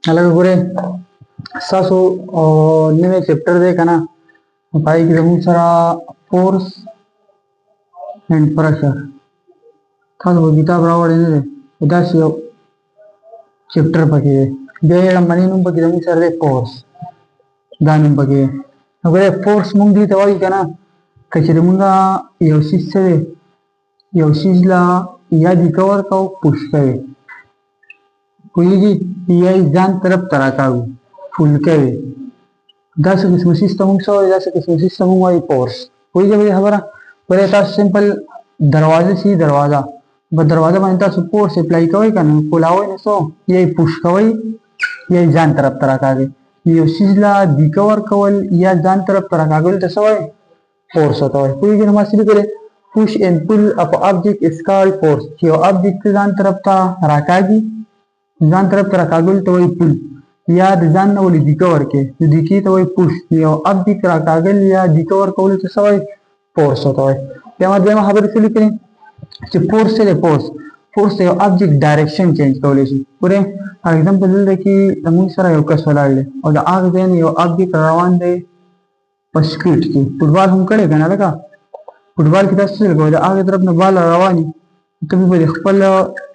अलग पूरे सासो और नवे चैप्टर देखा ना भाई की बहुत सारा फोर्स एंड प्रेशर था वो किताब रावड़ ने उदास चैप्टर पके बेड़ा मनी नुम पके बहुत सारे फोर्स दानुम पके अगर फोर्स मुंगी तो वही क्या ना कचरे मुंगा योसिस से योसिस ला या रिकवर का पुश करे कोई जी या जान तरफ तरह का फुल करे दस किस्म सिस्टम सो दस किस्म सिस्टम वाई फोर्स कोई जब हमारा पहले था सिंपल दरवाजे सी दरवाजा बस दरवाजा बनता सो फोर्स अप्लाई कवई का ना खुलाओ ने सो ये पुश कवई ये जान तरफ तरह का ये सिजला रिकवर कवल या जान तरफ तरह का तो सो फोर्स होता है कोई जन हमारे करे push and pull up object is called force जो ऑब्जेक्ट जान तरफ था राकागी जान तरफ तरह का तो वही पुल या जान ना बोली रिकवर के जो दिखी तो वही पुश यो अब दिख रहा कागल या रिकवर को बोले तो सवाई फोर्स होता है या मतलब हम हबर से लिख रहे जो फोर्स से फोर्स फोर्स से ऑब्जेक्ट डायरेक्शन चेंज कर बोले पूरे फॉर एग्जांपल ले कि तमुई सारा यो कस वाला ले और आग देन यो ऑब्जेक्ट रवान दे पस्क्रिट की फुटबॉल हम करेगा ना लगा फुटबॉल की तरफ से लगा आगे तरफ में बॉल रवानी कभी बड़े खपल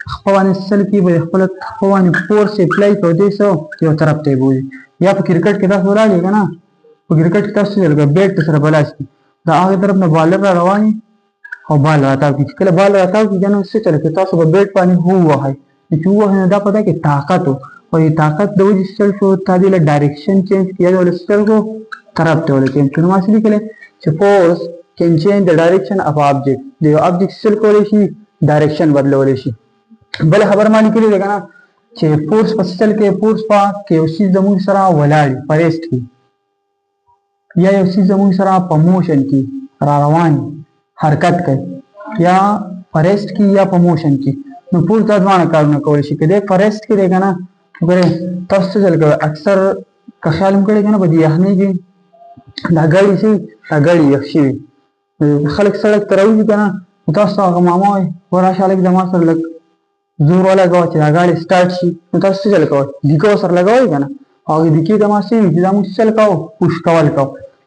खपवाने सल की बड़े खपल खपवाने फोर्स से अप्लाई कर दे सो यो तरफ ते बोले या फिर क्रिकेट की तरफ बोला लेगा ना तो क्रिकेट की तरफ से चलेगा बैट तो सर बला इसकी तो आगे तरफ में बॉलर रवानी और बॉल रहता है कि बॉल रहता है कि जन उससे चले तो सब बैट पानी हुआ है कि हुआ है ना पता है कि ताकत हो और ये ताकत दो जिससे को तादिला डायरेक्शन चेंज किया जाए उससे को तरफ ते बोले चेंज करना मासी के लिए force can change the direction of object जो ऑब्जेक्ट से को ले डायरेक्शन बदले वाले शी भले खबर मानी के लिए देखा ना che force pastel के force पा के उसी जमुन सरा वलाडी फरेस्ट की या उसी जमुन सरा प्रमोशन की रारवानी हरकत कर या फरेस्ट की या प्रमोशन की मैं पूरी तजमान करना कोशिश के देख फरेस्ट की देखा ना अगर तब से चल कर अक्सर कशाल में करेगा ना बदी हने की लगाड़ी से लगाड़ी यक्षी खलक सड़क तरवी का ना उतासा का मामा है और आशाले की जमा सर लग जोर वाला गाव चला गाड़ी स्टार्ट शी तब से चल कर दिखो सर लगाओ ना आगे दिखी तमासी जिदा मुझसे चलकाओ पुश कवल का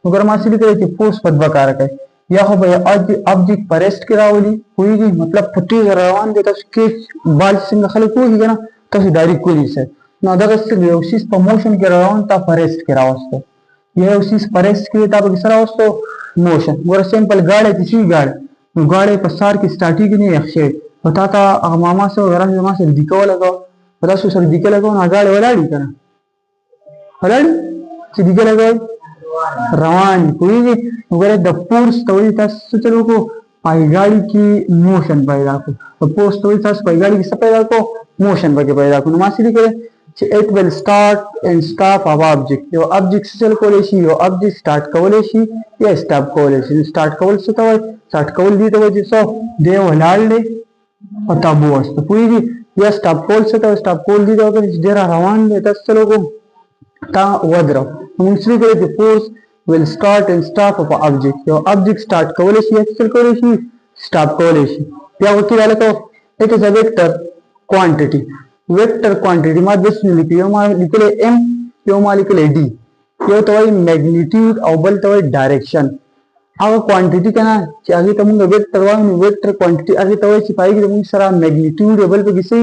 अगर मासी लिखे कि फोर्स पदबकार है या हो भाई आज ऑब्जेक्ट फरेस्ट के रावली हुई गई मतलब फटी रवान दे तब बाल सिंह खलक हो गया ना तब डायरेक्ट कोई से ना अदर से उसी प्रमोशन के रवान ता फरेस्ट के रावस्तो ये उसी फरेस्ट के तब किसरा वस्तो मोशन वो सिंपल गाड़ी किसी गाड़ी गाड़ी पर सार की स्टार्टिंग नहीं अक्षय बता था मामा से वगैरह से से दिखो लगाओ बता सो सर दिखे लगाओ ना गाड़ी वलाड़ी करना वलाड़ी दिखे लगाओ रवान कोई भी वगैरह द फोर्स तो वही था चलो को पाई गाड़ी की मोशन पैदा को तो फोर्स तो वही था पाई गाड़ी की सब पैदा को मोशन पैदा को मासी लिखे it will start and stop of object यो ऑब्जेक्ट से चल को लेशी यो ऑब्जेक्ट स्टार्ट को लेशी या स्टॉप को लेशी स्टार्ट को से तो स्टार्ट को दी तो जिसो दे वलाल ले पता बोस तो पूरी भी या स्टॉप कॉल से तो स्टॉप कॉल दी तो अगर देरा रवान ले तस चलो को ता वद्र दूसरी को the force will start and stop of object your object start को लेशी चल को लेशी स्टॉप को लेशी या होती वाले तो it is a vector quantity vector quantity मा बस लिखी यो मा लिखले m यो मा लिखले d यो तो वही मैग्नीट्यूड और बल तो वही डायरेक्शन अब क्वांटिटी का ना आगे तो मुंगा वेक्टर वाला वेक्टर क्वांटिटी आगे तो वही सिपाही की मुंग सारा मैग्नीट्यूड बल पे किसी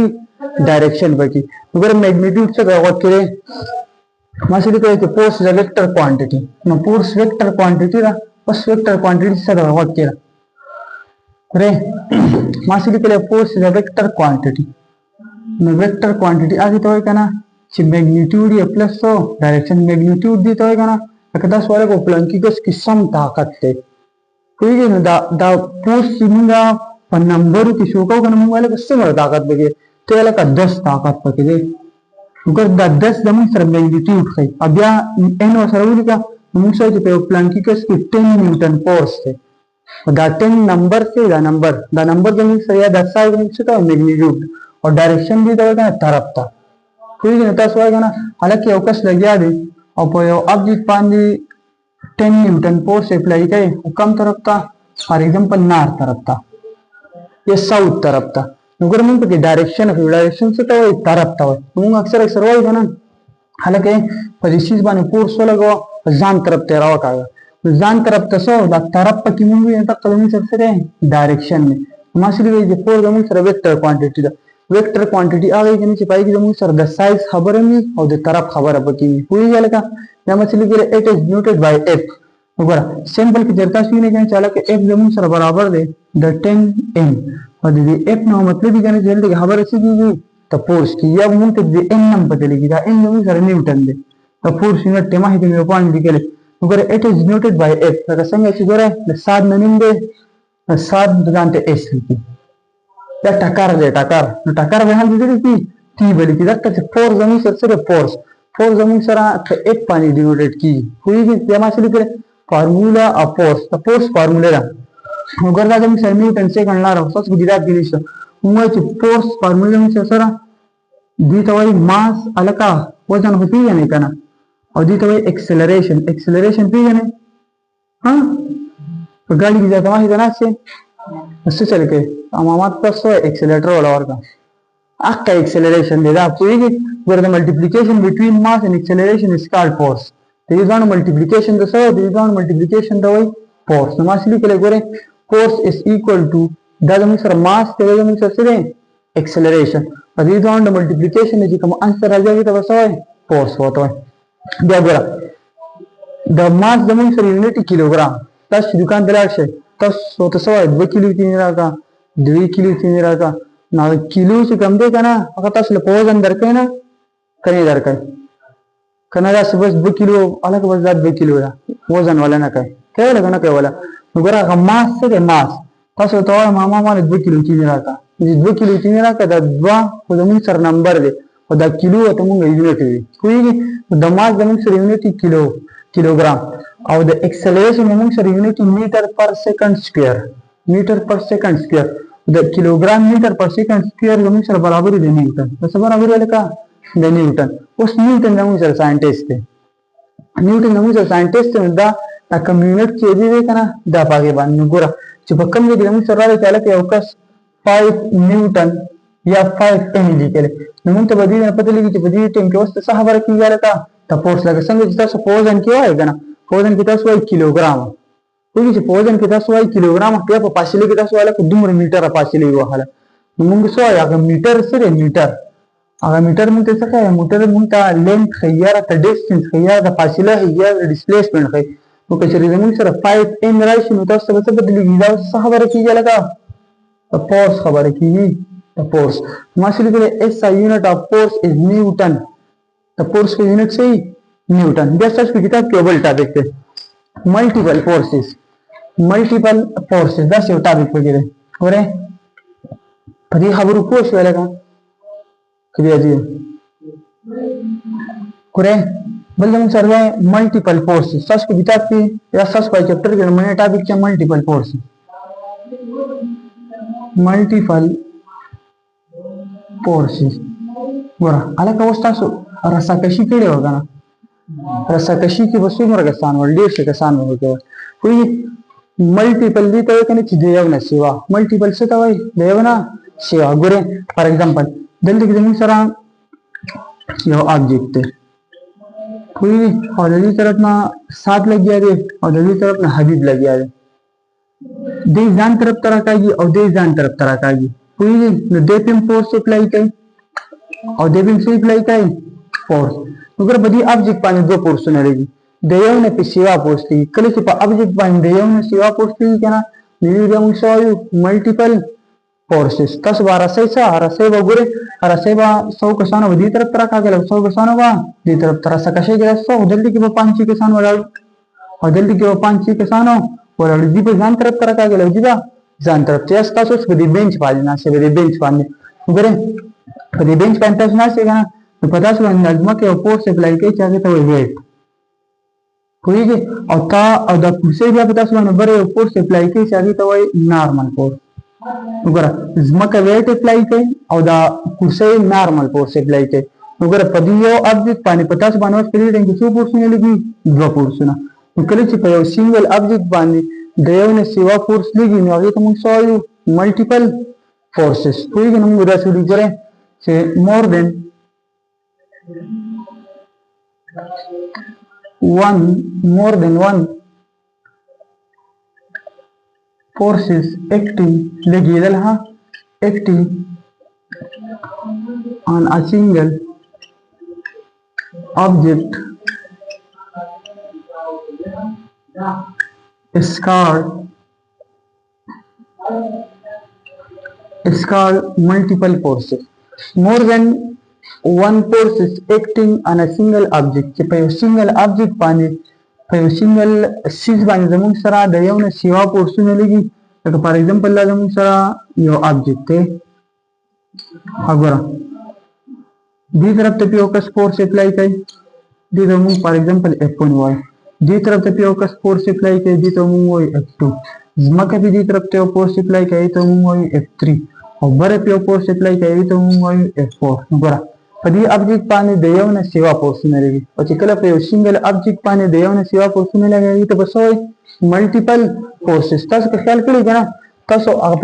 डायरेक्शन पे की अगर मैग्नीट्यूड से क्या करे मासी लिखले कि force is a vector quantity ना फोर्स वेक्टर क्वांटिटी रा बस वेक्टर क्वांटिटी से क्या करे रे मासी लिखले force is a vector quantity vector quantity आगे तो है ना कि मैग्नीट्यूड ये प्लस तो डायरेक्शन मैग्नीट्यूड दी तो है ना अकदास वाले को प्लंकी को किसम ताकत थे कोई नहीं दा पोस्ट सिमुंगा पर नंबर की शोका का नंबर वाले किससे मर ताकत बगे तो ये का 10 ताकत पके दे उगर दा 10 दम सर मैग्नीट्यूड है अब या एन और सरवली का मुंगसा जो पे प्लंकी को 10 न्यूटन फोर्स थे दा 10 नंबर से दा नंबर जमीन से या 10 साल जमीन से का मैग्नीट्यूड और डायरेक्शन भी तो तरफ था कोई नहीं तस होगा ना हालांकि अवकाश लग गया दे और कोई ऑब्जेक्ट पानी 10 न्यूटन फोर्स अप्लाई करे कम तरफ था फॉर एग्जांपल नॉर्थ तरफ था ये साउथ तरफ था अगर मुंग के डायरेक्शन से तो तरफ था मुंग अक्सर अक्सर वही ना हालांकि په دې شیز باندې فورس ولګو ځان طرف ته راوکاږه ځان طرف ته سو دا طرف پکې مونږ یې ته قلمي سره ډایرکشن نه ماسلی وی چې فور زموږ سره ویکټر کوانټیټي ده ویکټر کوانټیټي هغه چې پای کې زموږ سره د سایز خبره وي او د طرف خبره پکې وي پوهیږئ لکه دا ماسلی کې اټ از ډینوټډ بای اف وګوره سمپل کې درته شوی نه چې لکه اف زموږ سره برابر دی د 10 m او د اف نو مطلب یې چې دلته خبره څه کیږي ته فورس کی یا مونږ ته د n نم پته لګي دا n زموږ سره نیوټن دی د فورس یونټ ته ماهی د یو پوینټ لیکل وګوره اټ از ډینوټډ بای اف لکه څنګه چې ګوره د 7 نیم دی 7 دغه اس لیکي دا ټکر دی ټکر نو ټکر به هم دې کی تی بلی کی دا چې فور زموږ سره فور زموږ سره په اف باندې ډینوټډ کی کوئی دې ما څه لیکل فارمولا اف فورس د فورس فارمولا ده وګوره دا زموږ سره نیوټن سیکنډ لار اوس څه ګډه کېږي موږ چې فورس فارمولا موږ سره دې ته وایي ماس الکا وزن هو پیژنې کنه او دې ته وایي اکسلریشن پیژنې ها په ګاډي کې ځکه ما هیڅ نه څه څه چل کې امامات پر سو اکسلریټر ولا ورکا اکا اکسلریشن دی دا پوهیږي where the multiplication between mass and acceleration is called force there is one multiplication the so there is one multiplication the way force نو ماسلی کې لګوره force is equal to دا زموږ سره mass ته زموږ سره acceleration په دې باندې multiplication چې کوم انسر راځي دا وسوي force وته بیا ګوره د mass زموږ سره یونټ کیلوګرام تاسو دکان دلار شي تاسو ته سوای 2 کیلو تین راکا 2 کیلو تین راکا نو کیلو چې کم دی کنه هغه تاسو له وزن درکې نه کني درکې کنه دا بس 2 کیلو الګ بس 2 کیلو دا وزن ولا نه کوي کله نه کوي ولا وګوره هغه ماس څه ماس تاسو ته ماما ما 2 کیلو تین راکا 2 کیلو تین راکا دا 2 خو زموږ سره نمبر دی او دا کیلو ته موږ یونټ وي کوي د ماس زموږ سره یونټ کیلوګرام او د اکسلریشن موږ سره یونټ میټر پر سیکنډ سکوير د کیلوګرام میټر پر سیکنډ سکوير زموږ سره برابر دی نیوټن څه برابر دی لکه د نیوټن اوس نیوټن زموږ سره ساينټیسټ دی نیوټن زموږ سره ساينټیسټ دا کمیونټ چې دی کنه دا پاګې باندې ګوره چې په کوم ځای کې زموږ سره راځي چې یو کس 5 نیوټن یا 5 m لیکل نو موږ ته بدی نه پته لګي چې بدی ټیم کې اوس څه خبره کیږي لکه تاسو لکه څنګه چې تاسو پوزن کې وای کنه پوزن کې تاسو وای کیلوګرام وایي چې پوزن کې تاسو وای کیلوګرام په فاصله کې تاسو والا دومره میټر فاصله یو حاله نو موږ سوای هغه میټر سره هغه میټر موږ ته څه کوي میټر موږ ته لینث خیاره ته ډیسټنس خیاره د فاصله خیاره د ډیسپلیسمنت خي نو که چېرې موږ سره 5 m راشي نو تاسو څه بدلېږي دا څه خبره کیږي لکه د فورس خبره کیږي د فورس ماشلی کې اس یونټ اف فورس از نیوټن د فورس کی یونټ څه نیوټن بیا تاسو په کتاب کې بل ټاپک ته ملټیپل فورسز دا څه ټاپک پکې دی اوره په دې خبرو پوه شو لکه کړی دی ګوره بل موږ سره ملټیپل فورسز تاسو په کتاب کې یا تاسو په چپټر کې نومونه ټاپک چې ملټیپل فورسز ګوره الکه اوس تاسو رساکشي کړی و کنه رساکشي کې وسو مرګ کسان ول ډیر څه کسان وکړي کوئی ملټیپل دی ته کنه چې دیو نه سیوا ملټیپل څه ته وای دیو نه سیوا ګوره فار ایگزامپل دلته کې موږ سره یو آبجیکټ دی کوئی او د دې طرف نه سات لګیا دی او د دې طرف نه حبیب لګیا دی دې ځان طرف ترا کوي او دې ځان طرف ترا کوي کوئی نو دې پم فورس اپلای کوي او دې پم څه اپلای کوي فورس وګوره په دې آبجیکټ باندې دوه فورسونه لګي د یو نه په سیوا فورس دی کله چې په آبجیکټ باندې یو نه سیوا فورس دی کنه دې موږ شوی ملټیپل فورسز تاسو بارسای وګوره رسای با 100 کسانو دې طرف ترا کاګل 100 کسانو با دې طرف ترا سکشه کې 100 دلته کې په 5 کسانو ولاړ او دلته کې په 5 کسانو ولاړ دې په ځان طرف ترا کاګل دې با ځان طرف ته تاسو په دې بنچ باندې نه شي دې بنچ باندې وګوره په دې بنچ باندې تاسو نه شي کنه په تاسو باندې لازمه کې او فورس اپلای کوي چې هغه ته ویټ کویږي او د کرسي بیا په تاسو باندې بره فورس اپلای کوي چې هغه ته وایي نارمل فورس وګوره ځمکه ویټ اپلای کوي او دا کرسي نارمل فورس اپلای کوي وګوره په دې یو ابجیکټ باندې په تاسو باندې وسپری دي چې څو فورسونه لګي دوه فورسونه کله چې په یو سنگل ابجیکټ باندې د یو نه سیوا فورس لګي نو هغه ته موږ سوایو ملټیپل فورسز کویږي نو موږ دا څه وګورئ چې more than more than one forces acting لقيلها acting on a single object is called multiple forces. More than one force is acting on a single object چې په یو single object باندې په یو single سیز باندې زموږ سره د یو نه سیوا فورسونه لګي. لکه فار ایگزامپل دا زموږ سره یو object دی وګوره دې طرف ته یو کس فورس اپلای کوي دې ته موږ فار ایگزامپل F1 وایو. دې طرف ته یو کس فورس اپلای کوي دې ته موږ وایو F2. ځمکه په دې طرف ته یو فورس اپلای کوي ته موږ وایو F3 او بره په یو فورس اپلای کوي ته موږ وایو F4. وګوره په دې ابجیکټ باندې د یو نه سیوا فورسونه لګي او چې کله په یو سنگل ابجیکټ باندې د یو نه سیوا فورسونه لګي ته به څه وایي ملټیپل فورسز. تاسو که خیال کړئ کنه تاسو